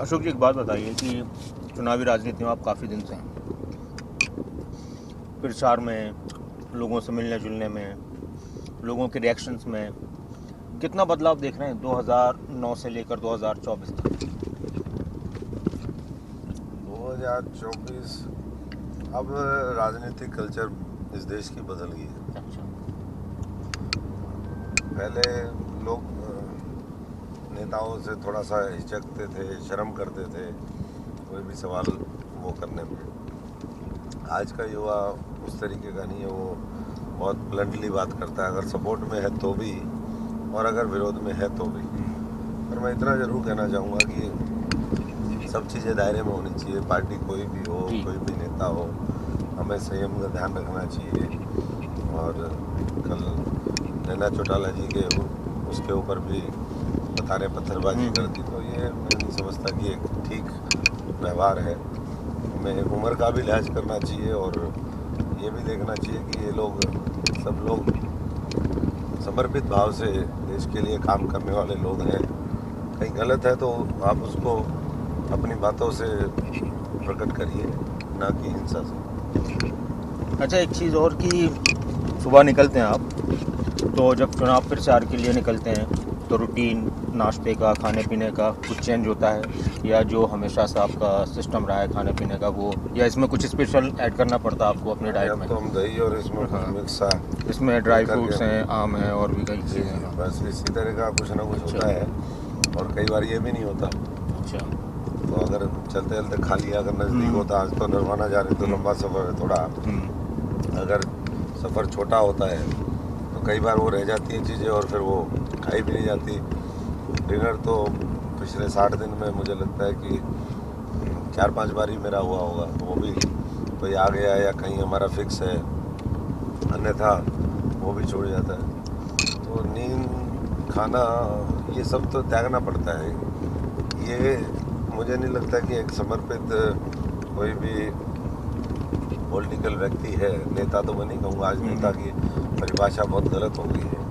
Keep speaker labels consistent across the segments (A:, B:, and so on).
A: अशोक जी, एक बात बताइए कि चुनावी राजनीति में आप काफ़ी दिन से हैं। प्रचार में, लोगों से मिलने जुलने में, लोगों के रिएक्शंस में कितना बदलाव देख रहे हैं 2009 से लेकर 2024 तक?
B: 2024 अब राजनीतिक कल्चर इस देश की बदल गई है।
A: अच्छा।
B: पहले लोग नेताओं से थोड़ा सा हिचकते थे, शर्म करते थे कोई भी सवाल वो करने में। आज का युवा उस तरीके का नहीं है, वो बहुत ब्लंटली बात करता है, अगर सपोर्ट में है तो भी और अगर विरोध में है तो भी। पर मैं इतना ज़रूर कहना चाहूँगा कि सब चीज़ें दायरे में होनी चाहिए। पार्टी कोई भी हो, कोई भी नेता हो, हमें संयम का ध्यान रखना चाहिए। और कल नैना चौटाला जी के उसके ऊपर भी बताने पत्थरबाजी कर दी, तो ये मैं नहीं समझता कि एक ठीक व्यवहार है। हमें उम्र का भी लिहाज करना चाहिए और ये भी देखना चाहिए कि ये लोग सब लोग समर्पित भाव से देश के लिए काम करने वाले लोग हैं। कहीं गलत है तो आप उसको अपनी बातों से प्रकट करिए, ना कि हिंसा से।
A: अच्छा, एक चीज़ और कि सुबह निकलते हैं आप, तो जब चुनाव प्रचार के लिए निकलते हैं तो रूटीन नाश्ते का, खाने पीने का कुछ चेंज होता है, या जो हमेशा से आपका सिस्टम रहा है खाने पीने का वो, या इसमें कुछ स्पेशल ऐड करना पड़ता है आपको अपने डाइट में?
B: तो हम दही और इसमें मिक्स
A: इसमें ड्राई फ्रूट्स हैं, आम है और भी कई चीज़ें हैं।
B: बस इसी तरह का कुछ ना कुछ होता है। और कई बार ये भी नहीं होता।
A: अच्छा।
B: तो अगर चलते चलते खा लिया, अगर नज़दीक होता, आज तो नरवाना जा रहे तो लंबा सफ़र है थोड़ा, अगर सफ़र छोटा होता है तो कई बार वो रह जाती हैं चीज़ें और फिर वो खाई भी नहीं जाती। डिनर तो पिछले 60 दिन में मुझे लगता है कि 4-5 बार ही मेरा हुआ होगा, वो भी कोई आ गया या कहीं हमारा फिक्स है, अन्यथा वो भी छोड़ जाता है। तो नींद, खाना, ये सब तो त्यागना पड़ता है। ये मुझे नहीं लगता कि एक समर्पित कोई भी पॉलिटिकल व्यक्ति है, नेता तो मैं नहीं कहूँगा, आज नेता की परिभाषा बहुत गलत हो गई है,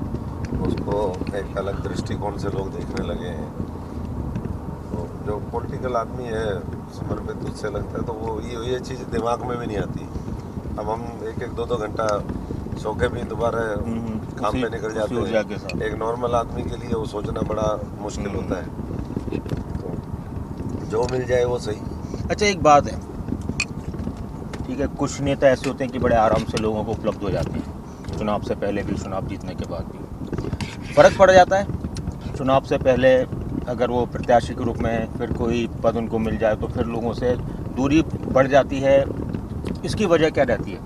B: उसको एक अलग दृष्टिकोण से लोग देखने लगे हैं। तो जो पॉलिटिकल आदमी है समर्पित, उससे लगता है तो वो ये चीज़ दिमाग में भी नहीं आती। अब हम 1-2 घंटा सो के भी दोबारा काम पे निकल जाते हैं। एक नॉर्मल आदमी के लिए वो सोचना बड़ा मुश्किल होता है। तो जो मिल जाए वो सही।
A: अच्छा, एक बात है, ठीक है, कुछ नेता ऐसे होते हैं कि बड़े आराम से लोगों को उपलब्ध हो जाते हैं, चुनाव से पहले भी, चुनाव जीतने के बाद भी। फ़र्क पड़ जाता है चुनाव से पहले, अगर वो प्रत्याशी के रूप में फिर कोई पद उनको मिल जाए तो फिर लोगों से दूरी बढ़ जाती है, इसकी वजह क्या रहती है?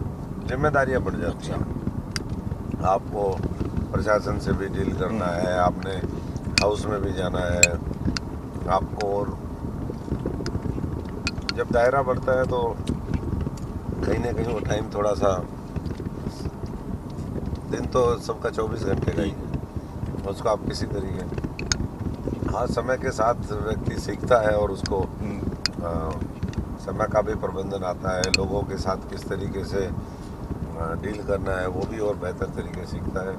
B: जिम्मेदारियाँ बढ़ जाती हैं। आपको प्रशासन से भी डील करना है, आपने हाउस में भी जाना है आपको, और जब दायरा बढ़ता है तो कहीं ना कहीं वो टाइम थोड़ा सा, दिन तो सबका 24 घंटे का ही है, उसको आप किसी तरीके, हाँ, समय के साथ व्यक्ति सीखता है और उसको समय का भी प्रबंधन आता है, लोगों के साथ किस तरीके से डील करना है वो भी और बेहतर तरीके सीखता है।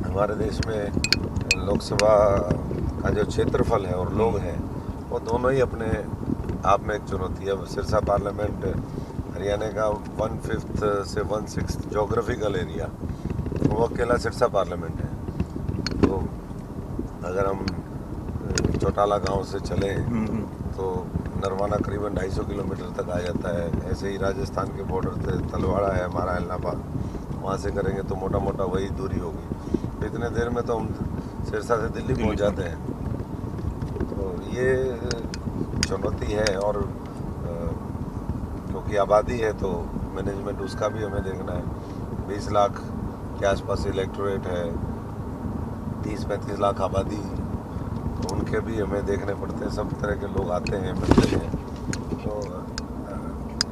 B: हमारे देश में लोकसभा का जो क्षेत्रफल है और लोग हैं, वो दोनों ही अपने आप में एक चुनौती है। सिरसा पार्लियामेंट हरियाणा का 1/5 से 1/6 जोग्राफिकल एरिया, वो अकेला सिरसा पार्लियामेंट है। तो अगर हम चौटाला गांव से चले तो नरवाना करीबन 250 किलोमीटर तक आ जाता है। ऐसे ही राजस्थान के बॉर्डर से तलवाड़ा है हमारा, इलाहाबाद, वहाँ से करेंगे तो मोटा मोटा वही दूरी होगी। तो इतने देर में तो हम सिरसा से दिल्ली पहुँच जाते हैं। तो ये चुनौती है, और क्योंकि आबादी है तो मैनेजमेंट उसका भी हमें देखना है। 20 लाख के आसपास इलेक्टोरेट है, 30-35 लाख आबादी, तो उनके भी हमें देखने पड़ते हैं। सब तरह के लोग आते हैं, मिलते हैं। तो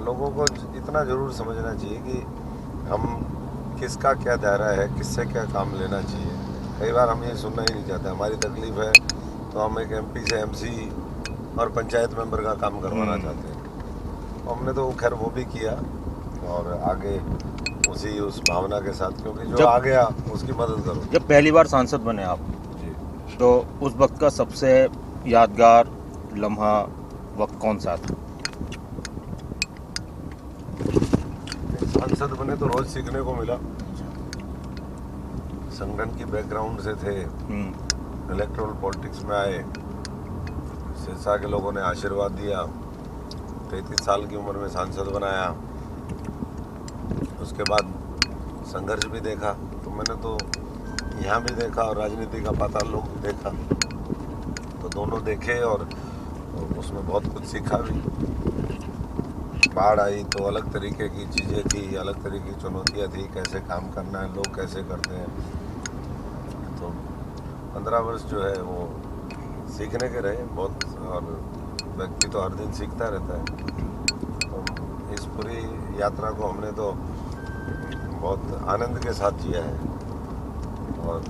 B: लोगों को इतना ज़रूर समझना चाहिए कि हम किसका क्या दायरा है, किससे क्या काम लेना चाहिए। कई बार हम ये सुनना ही नहीं चाहते, हमारी तकलीफ़ है तो हम एक MP से MC और पंचायत मेंबर का काम करवाना चाहते हैं। हमने तो खैर वो भी किया, और आगे उस भावना के साथ, क्योंकि जो आ गया उसकी मदद करो।
A: जब पहली बार सांसद बने आप, तो उस वक्त का सबसे यादगार लम्हा वक्त कौन सा था?
B: सांसद बने तो रोज सीखने को मिला। संगठन की बैकग्राउंड से थे, इलेक्ट्रल पॉलिटिक्स में आए, सिरसा के लोगों ने आशीर्वाद दिया, 33 साल की उम्र में सांसद बनाया। उसके बाद संघर्ष भी देखा, तो मैंने तो यहाँ भी देखा और राजनीति का पाताल लोक भी देखा, तो दोनों देखे और उसमें बहुत कुछ सीखा भी। बाढ़ आई तो अलग तरीके की चीज़ें थी, अलग तरीके की चुनौतियाँ थी, कैसे काम करना है, लोग कैसे करते हैं। तो 15 वर्ष जो है वो सीखने के रहे बहुत, और व्यक्ति तो हर दिन सीखता रहता है। तो इस पूरी यात्रा को हमने तो बहुत आनंद के साथ जिया है, और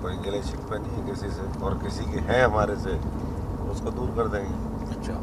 B: कोई गिले शिकवे नहीं किसी से, और किसी के हैं हमारे से उसको दूर कर देंगे।
A: अच्छा,